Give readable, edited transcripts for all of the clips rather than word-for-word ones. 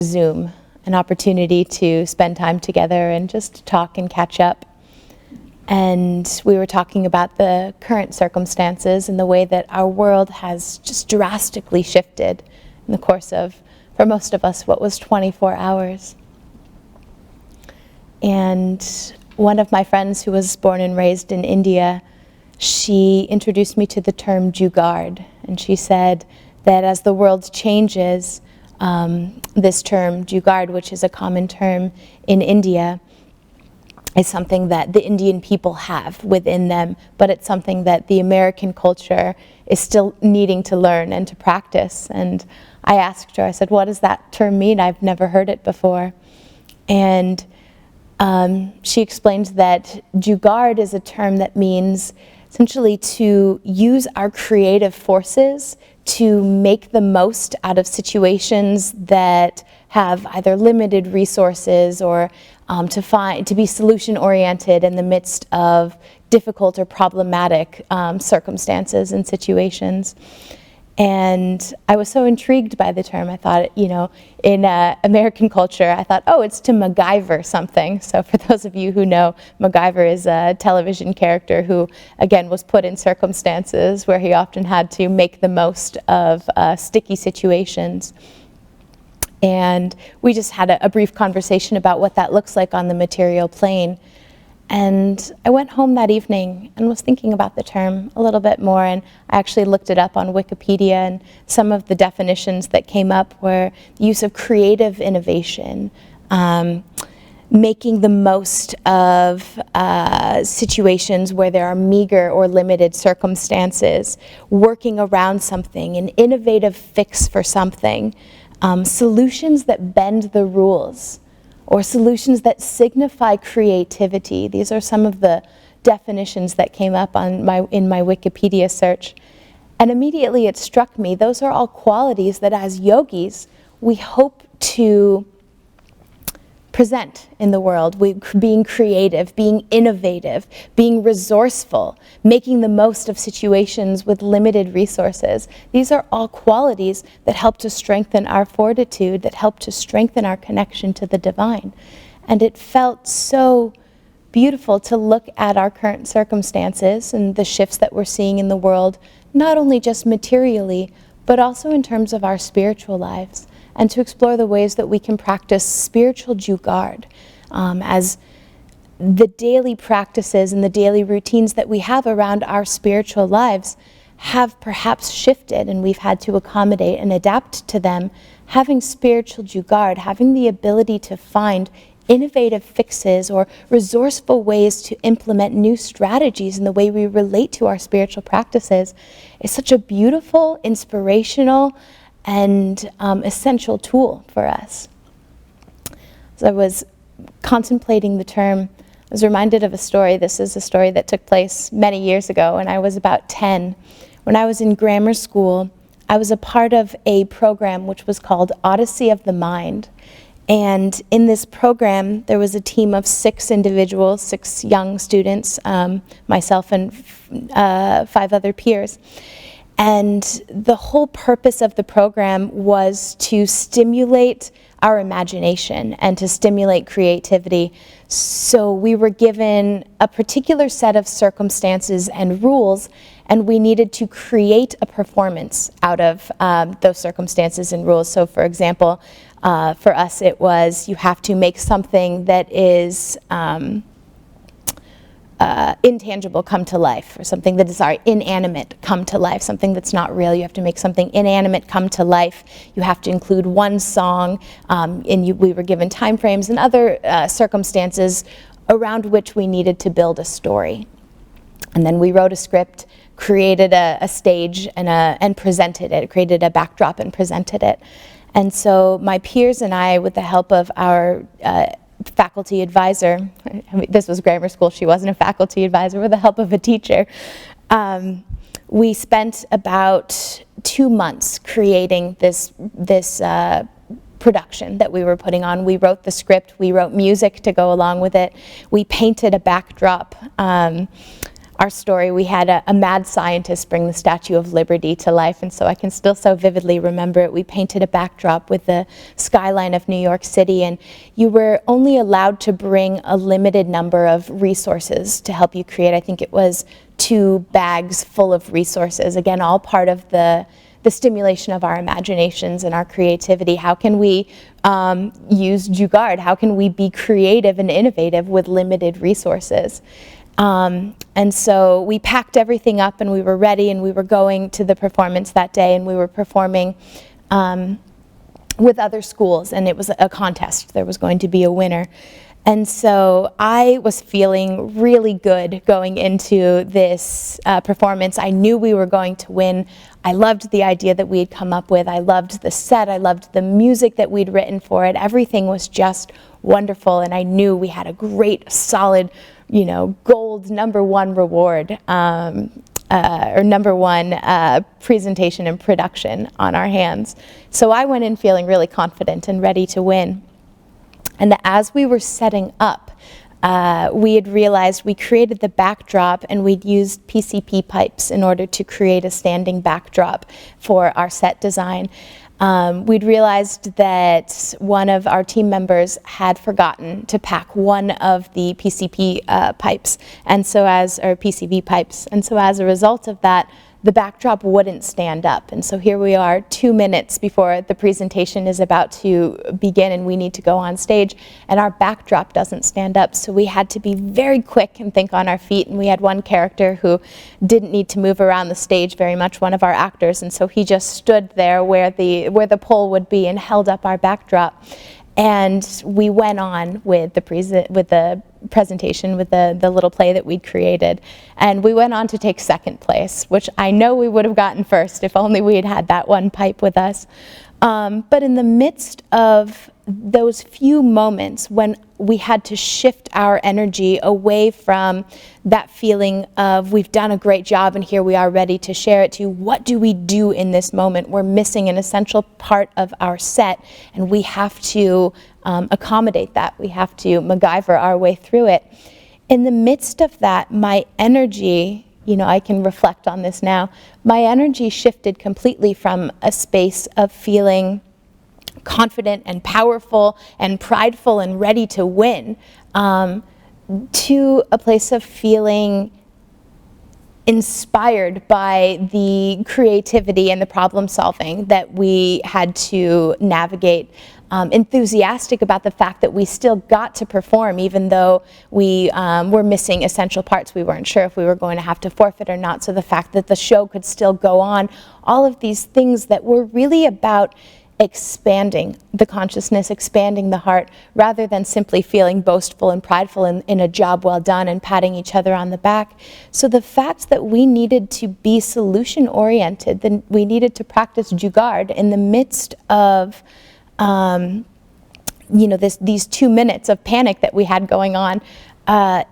Zoom, an opportunity to spend time together and just talk and catch up. And we were talking about the current circumstances and the way that our world has just drastically shifted in the course of, for most of us, what was 24 hours. And one of my friends who was born and raised in India, she introduced me to the term Jugaad. And she said that as the world changes, this term Jugaad, which is a common term in India, is something that the Indian people have within them, but it's something that the American culture is still needing to learn and to practice. And I asked her, I said, what does that term mean? I've never heard it before. And she explained that Jugaad is a term that means essentially to use our creative forces to make the most out of situations that have either limited resources or to be solution-oriented in the midst of difficult or problematic circumstances and situations. And I was so intrigued by the term. I thought, in American culture, I thought, oh, it's to MacGyver something. So for those of you who know, MacGyver is a television character who, again, was put in circumstances where he often had to make the most of sticky situations. And we just had a brief conversation about what that looks like on the material plane. And I went home that evening and was thinking about the term a little bit more, and I actually looked it up on Wikipedia, and some of the definitions that came up were the use of creative innovation, making the most of situations where there are meager or limited circumstances, working around something, an innovative fix for something, solutions that bend the rules, or solutions that signify creativity. These are some of the definitions that came up in my Wikipedia search. And immediately it struck me, those are all qualities that as yogis, we hope to present in the world. Being creative, being innovative, being resourceful, making the most of situations with limited resources. These are all qualities that help to strengthen our fortitude, that help to strengthen our connection to the divine. And it felt so beautiful to look at our current circumstances and the shifts that we're seeing in the world, not only just materially, but also in terms of our spiritual lives, and to explore the ways that we can practice spiritual Jugaad as the daily practices and the daily routines that we have around our spiritual lives have perhaps shifted, and we've had to accommodate and adapt to them. Having spiritual Jugaad, having the ability to find innovative fixes or resourceful ways to implement new strategies in the way we relate to our spiritual practices is such a beautiful, inspirational, and essential tool for us. As I was contemplating the term, I was reminded of a story. This is a story that took place many years ago when I was about 10. When I was in grammar school, I was a part of a program which was called Odyssey of the Mind. And in this program, there was a team of 6 individuals, 6 young students, myself and 5 other peers. And the whole purpose of the program was to stimulate our imagination and to stimulate creativity. So we were given a particular set of circumstances and rules, and we needed to create a performance out of those circumstances and rules. So for example, for us it was, you have to make something that is intangible come to life, or something that is inanimate come to life, something that's not real. You have to make something inanimate come to life. You have to include one song, we were given time frames and other circumstances around which we needed to build a story. And then we wrote a script, created a stage, and presented it, created a backdrop and presented it. And so my peers and I, with the help of our faculty advisor, this was grammar school, she wasn't a faculty advisor, with the help of a teacher, we spent about 2 months creating this production that we were putting on. We wrote the script, we wrote music to go along with it, we painted a backdrop. our story, we had a mad scientist bring the Statue of Liberty to life, and so I can still so vividly remember it. We painted a backdrop with the skyline of New York City, and you were only allowed to bring a limited number of resources to help you create. I think it was 2 bags full of resources, again, all part of the stimulation of our imaginations and our creativity. How can we use Jugaad? How can we be creative and innovative with limited resources? And so we packed everything up and we were ready, and we were going to the performance that day, and we were performing with other schools, and it was a contest. There was going to be a winner. And so I was feeling really good going into this performance. I knew we were going to win. I loved the idea that we had come up with. I loved the set. I loved the music that we'd written for it. Everything was just wonderful, and I knew we had a great, solid, gold #1 reward, or #1 presentation and production on our hands. So I went in feeling really confident and ready to win. And as we were setting up, we had realized we created the backdrop, and we'd used PCP pipes in order to create a standing backdrop for our set design. We'd realized that one of our team members had forgotten to pack one of the PCP pipes, or PCV pipes. And so as a result of that, the backdrop wouldn't stand up. And so here we are 2 minutes before the presentation is about to begin, and we need to go on stage, and our backdrop doesn't stand up. So we had to be very quick and think on our feet, and we had one character who didn't need to move around the stage very much, one of our actors, and so he just stood there where the pole would be and held up our backdrop. And we went on with the presentation, with the little play that we'd created. And we went on to take second place, which I know we would have gotten first if only we had had that one pipe with us. But in the midst of those few moments when we had to shift our energy away from that feeling of we've done a great job and here we are ready to share it, to what do we do in this moment? We're missing an essential part of our set, and we have to accommodate that. We have to MacGyver our way through it. In the midst of that, my energy, I can reflect on this now, my energy shifted completely from a space of feeling confident and powerful and prideful and ready to win, to a place of feeling inspired by the creativity and the problem solving that we had to navigate, enthusiastic about the fact that we still got to perform even though we were missing essential parts. We weren't sure if we were going to have to forfeit or not, so the fact that the show could still go on, all of these things that were really about expanding the consciousness, expanding the heart, rather than simply feeling boastful and prideful in a job well done and patting each other on the back. So the fact that we needed to be solution-oriented, that we needed to practice Jugaad in the midst of these 2 minutes of panic that we had going on,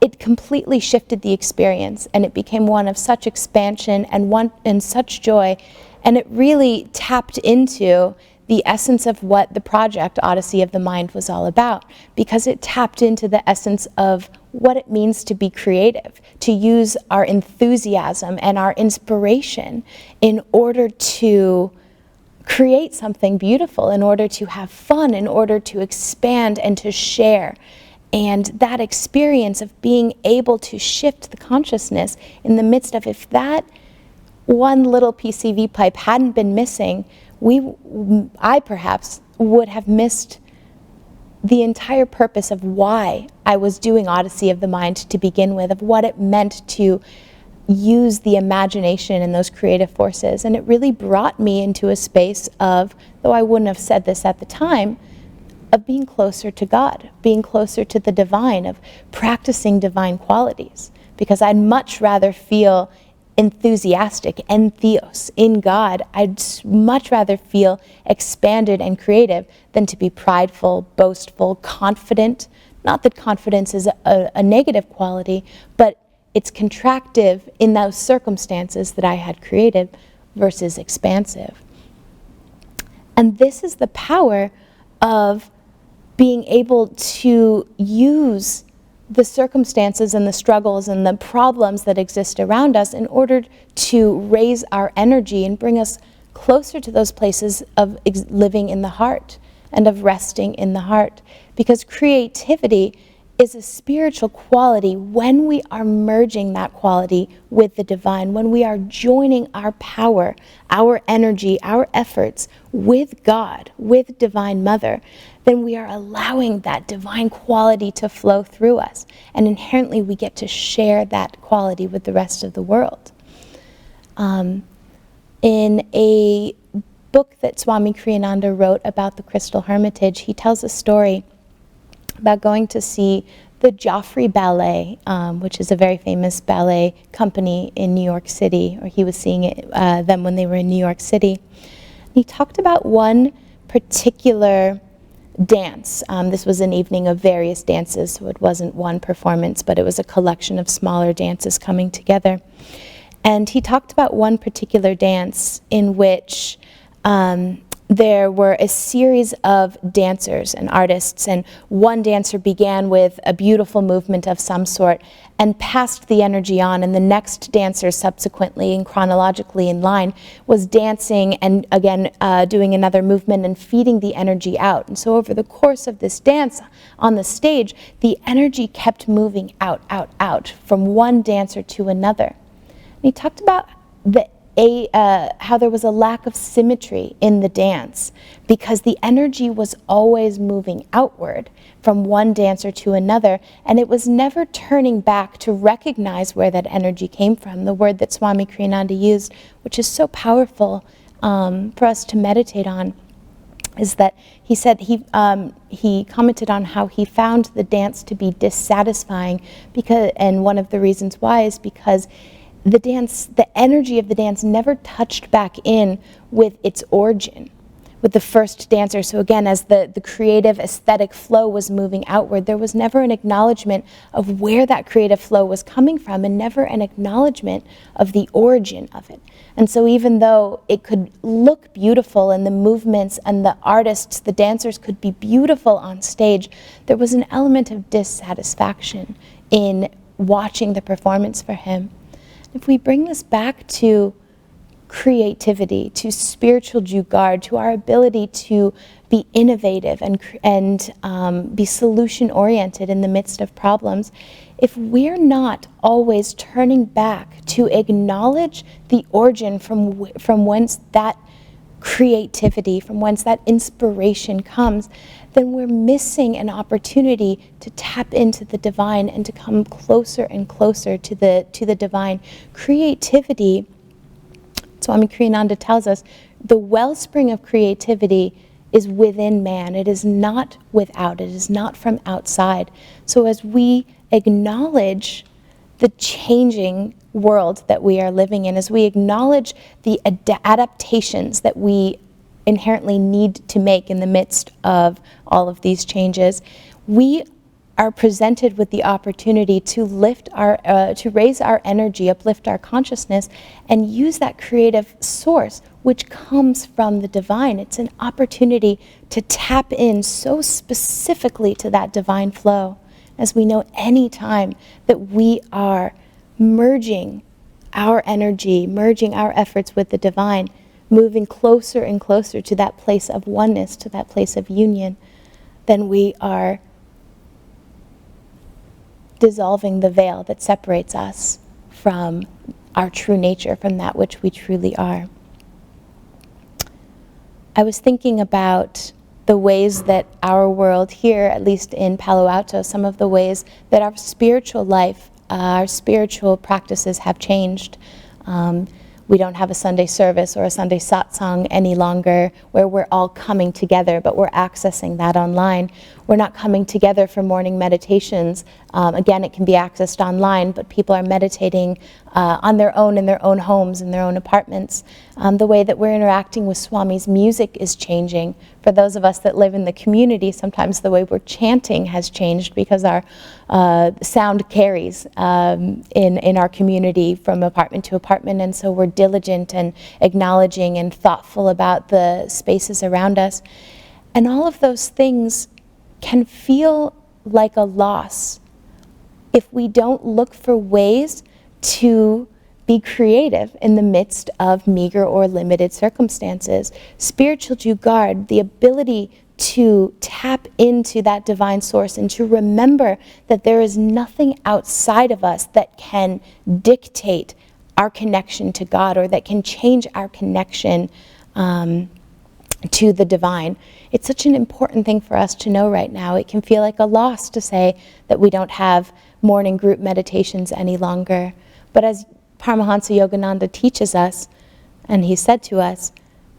it completely shifted the experience, and it became one of such expansion and such joy, and it really tapped into the essence of what the project Odyssey of the Mind was all about, because it tapped into the essence of what it means to be creative, to use our enthusiasm and our inspiration in order to create something beautiful, in order to have fun, in order to expand and to share. And that experience of being able to shift the consciousness in the midst of, if that one little PCV pipe hadn't been missing, I perhaps would have missed the entire purpose of why I was doing Odyssey of the Mind to begin with, of what it meant to use the imagination and those creative forces. And it really brought me into a space of, though I wouldn't have said this at the time, of being closer to God, being closer to the divine, of practicing divine qualities. Because I'd much rather feel enthusiastic, entheos, in God. I'd much rather feel expanded and creative than to be prideful, boastful, confident. Not that confidence is a negative quality, but it's contractive in those circumstances that I had created versus expansive. And this is the power of being able to use the circumstances and the struggles and the problems that exist around us in order to raise our energy and bring us closer to those places of living in the heart and of resting in the heart. Because creativity is a spiritual quality when we are merging that quality with the divine, when we are joining our power, our energy, our efforts with God, with Divine Mother, then we are allowing that divine quality to flow through us. And inherently we get to share that quality with the rest of the world. In a book that Swami Kriyananda wrote about the Crystal Hermitage, he tells a story about going to see the Joffrey Ballet, which is a very famous ballet company in New York City, or he was seeing them when they were in New York City. He talked about one particular dance. This was an evening of various dances, so it wasn't one performance, but it was a collection of smaller dances coming together. And he talked about one particular dance in which there were a series of dancers and artists, and one dancer began with a beautiful movement of some sort and passed the energy on, and the next dancer subsequently and chronologically in line was dancing and again doing another movement and feeding the energy out. And so over the course of this dance on the stage, the energy kept moving out, out, out from one dancer to another. And he talked about how there was a lack of symmetry in the dance because the energy was always moving outward from one dancer to another, and it was never turning back to recognize where that energy came from. The word that Swami Kriyananda used, which is so powerful for us to meditate on, is that he said he commented on how he found the dance to be dissatisfying and one of the reasons why is because the energy of the dance never touched back in with its origin, with the first dancer. So again, as the creative aesthetic flow was moving outward, there was never an acknowledgement of where that creative flow was coming from and never an acknowledgement of the origin of it. And so even though it could look beautiful and the movements and the artists, the dancers could be beautiful on stage, there was an element of dissatisfaction in watching the performance for him. If we bring this back to creativity, to spiritual Jugaad, to our ability to be innovative and be solution-oriented in the midst of problems, if we're not always turning back to acknowledge the origin from whence that creativity, from whence that inspiration comes, then we're missing an opportunity to tap into the divine and to come closer and closer to the divine. Creativity, Swami Kriyananda tells us, the wellspring of creativity is within man. It is not without. It is not from outside. So as we acknowledge the changing world that we are living in, as we acknowledge the adaptations that we inherently need to make in the midst of all of these changes, we are presented with the opportunity to to raise our energy, uplift our consciousness, and use that creative source which comes from the divine. It's an opportunity to tap in so specifically to that divine flow. As we know, any time that we are merging our energy, merging our efforts with the divine, moving closer and closer to that place of oneness, to that place of union, then we are dissolving the veil that separates us from our true nature, from that which we truly are. I was thinking about the ways that our world here, at least in Palo Alto, some of the ways that our spiritual life, our spiritual practices have changed. We don't have a Sunday service or a Sunday satsang any longer where we're all coming together, but we're accessing that online. We're not coming together for morning meditations. Again, it can be accessed online, but people are meditating on their own in their own homes, in their own apartments. The way that we're interacting with Swami's music is changing. For those of us that live in the community, sometimes the way we're chanting has changed because our sound carries in our community from apartment to apartment, and so we're diligent and acknowledging and thoughtful about the spaces around us. And all of those things can feel like a loss if we don't look for ways to be creative in the midst of meager or limited circumstances. Spiritual Jugaad, the ability to tap into that divine source and to remember that there is nothing outside of us that can dictate our connection to God or that can change our connection to the divine. It's such an important thing for us to know right now. It can feel like a loss to say that we don't have morning group meditations any longer. But as Paramahansa Yogananda teaches us, and he said to us,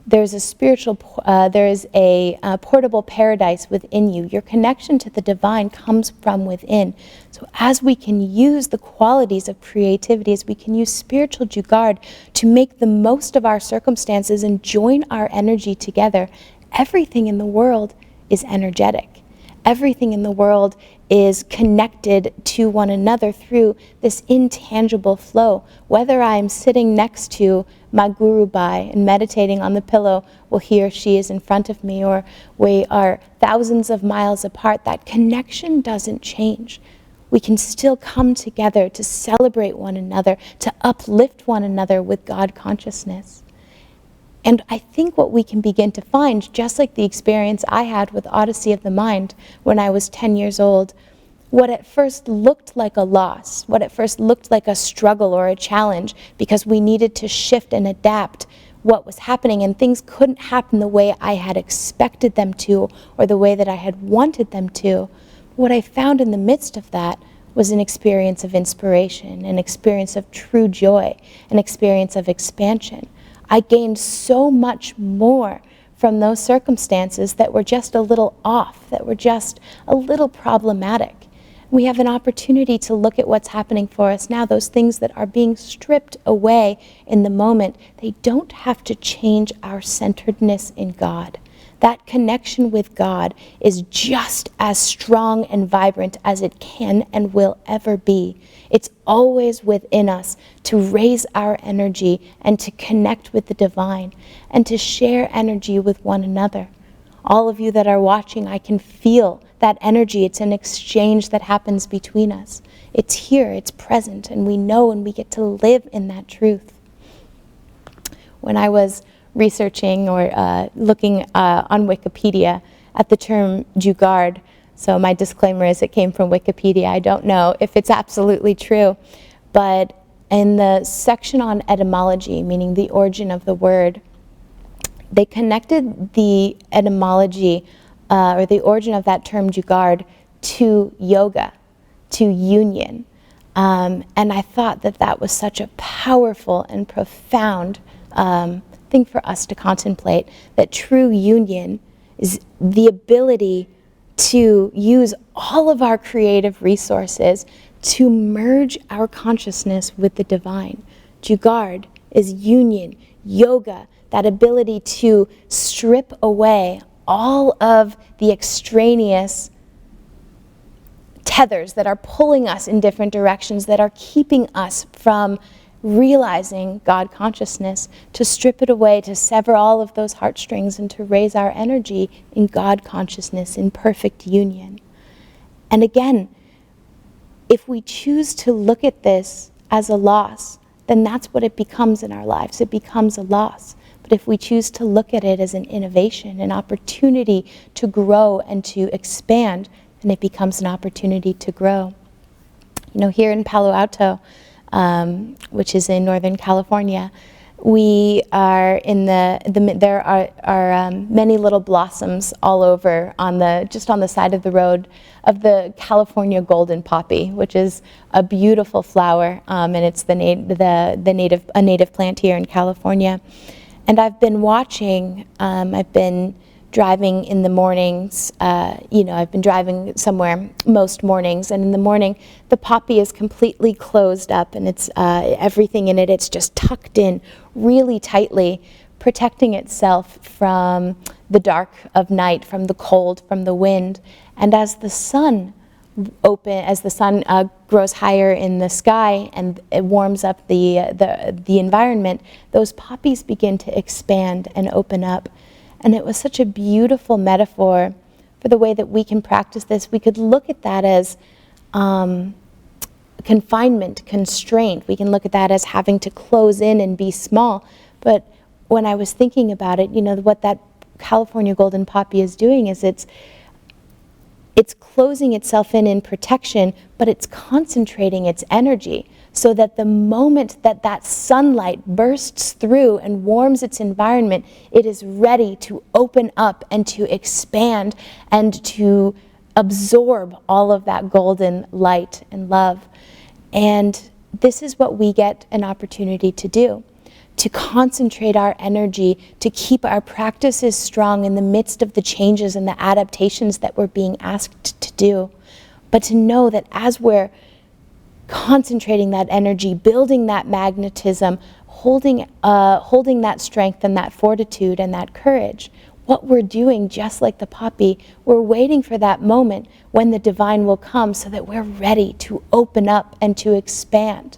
there is a portable paradise within you. Your connection to the divine comes from within. So as we can use the qualities of creativity, as we can use spiritual Jugaad to make the most of our circumstances and join our energy together, everything in the world is energetic. Everything in the world is connected to one another through this intangible flow. Whether I'm sitting next to my Guru Bai and meditating on the pillow while he or she is in front of me, or we are thousands of miles apart, that connection doesn't change. We can still come together to celebrate one another, to uplift one another with God consciousness. And I think what we can begin to find, just like the experience I had with Odyssey of the Mind when I was 10 years old, what at first looked like a loss, what at first looked like a struggle or a challenge because we needed to shift and adapt what was happening and things couldn't happen the way I had expected them to or the way that I had wanted them to, what I found in the midst of that was an experience of inspiration, an experience of true joy, an experience of expansion. I gained so much more from those circumstances that were just a little off, that were just a little problematic. We have an opportunity to look at what's happening for us now, those things that are being stripped away in the moment. They don't have to change our centeredness in God. That connection with God is just as strong and vibrant as it can and will ever be. It's always within us to raise our energy and to connect with the divine and to share energy with one another. All of you that are watching, I can feel that energy. It's an exchange that happens between us. It's here, it's present, and we know and we get to live in that truth. When I was researching or looking on Wikipedia at the term Jugaad, so my disclaimer is it came from Wikipedia. I don't know if it's absolutely true, but in the section on etymology, meaning the origin of the word, they connected the etymology or the origin of that term Jugaad to yoga, to union. And I thought that that was such a powerful and profound thing for us to contemplate, that true union is the ability to use all of our creative resources to merge our consciousness with the divine. Jugaad is union, yoga, that ability to strip away all of the extraneous tethers that are pulling us in different directions, that are keeping us from realizing God consciousness, to strip it away, to sever all of those heartstrings and to raise our energy in God consciousness, in perfect union. And again, if we choose to look at this as a loss, then that's what it becomes in our lives. It becomes a loss. But if we choose to look at it as an innovation, an opportunity to grow and to expand, then it becomes an opportunity to grow. You know, here in Palo Alto, which is in Northern California, we are in there are many little blossoms all over just on the side of the road of the California golden poppy, which is a beautiful flower, and it's a native plant here in California. And I've been watching. I've been driving in the mornings. I've been driving somewhere most mornings, and in the morning, the poppy is completely closed up, and it's everything in it. It's just tucked in really tightly, protecting itself from the dark of night, from the cold, from the wind. And as the sun grows higher in the sky and it warms up the environment, those poppies begin to expand and open up. And it was such a beautiful metaphor for the way that we can practice this. We could look at that as confinement, constraint. We can look at that as having to close in and be small. But when I was thinking about it, what that California golden poppy is doing is it's closing itself in protection, but it's concentrating its energy so that the moment that that sunlight bursts through and warms its environment, it is ready to open up and to expand and to absorb all of that golden light and love. And this is what we get an opportunity to do, to concentrate our energy, to keep our practices strong in the midst of the changes and the adaptations that we're being asked to do. But to know that as we're concentrating that energy, building that magnetism, holding that strength and that fortitude and that courage, what we're doing, just like the poppy, we're waiting for that moment when the divine will come so that we're ready to open up and to expand.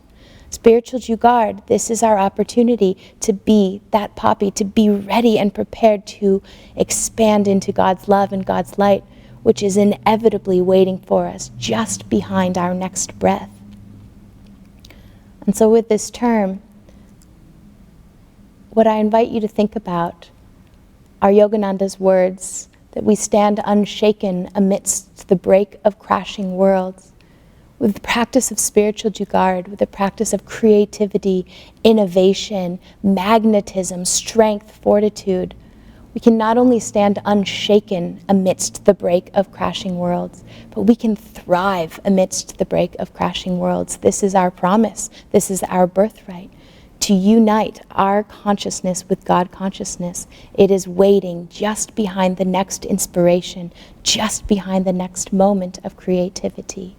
Spiritual Jugaad, this is our opportunity to be that poppy, to be ready and prepared to expand into God's love and God's light, which is inevitably waiting for us just behind our next breath. And so with this term, what I invite you to think about are Yogananda's words that we stand unshaken amidst the break of crashing worlds. With the practice of spiritual Jugaad, with the practice of creativity, innovation, magnetism, strength, fortitude, we can not only stand unshaken amidst the break of crashing worlds, but we can thrive amidst the break of crashing worlds. This is our promise. This is our birthright. To unite our consciousness with God consciousness. It is waiting just behind the next inspiration, just behind the next moment of creativity.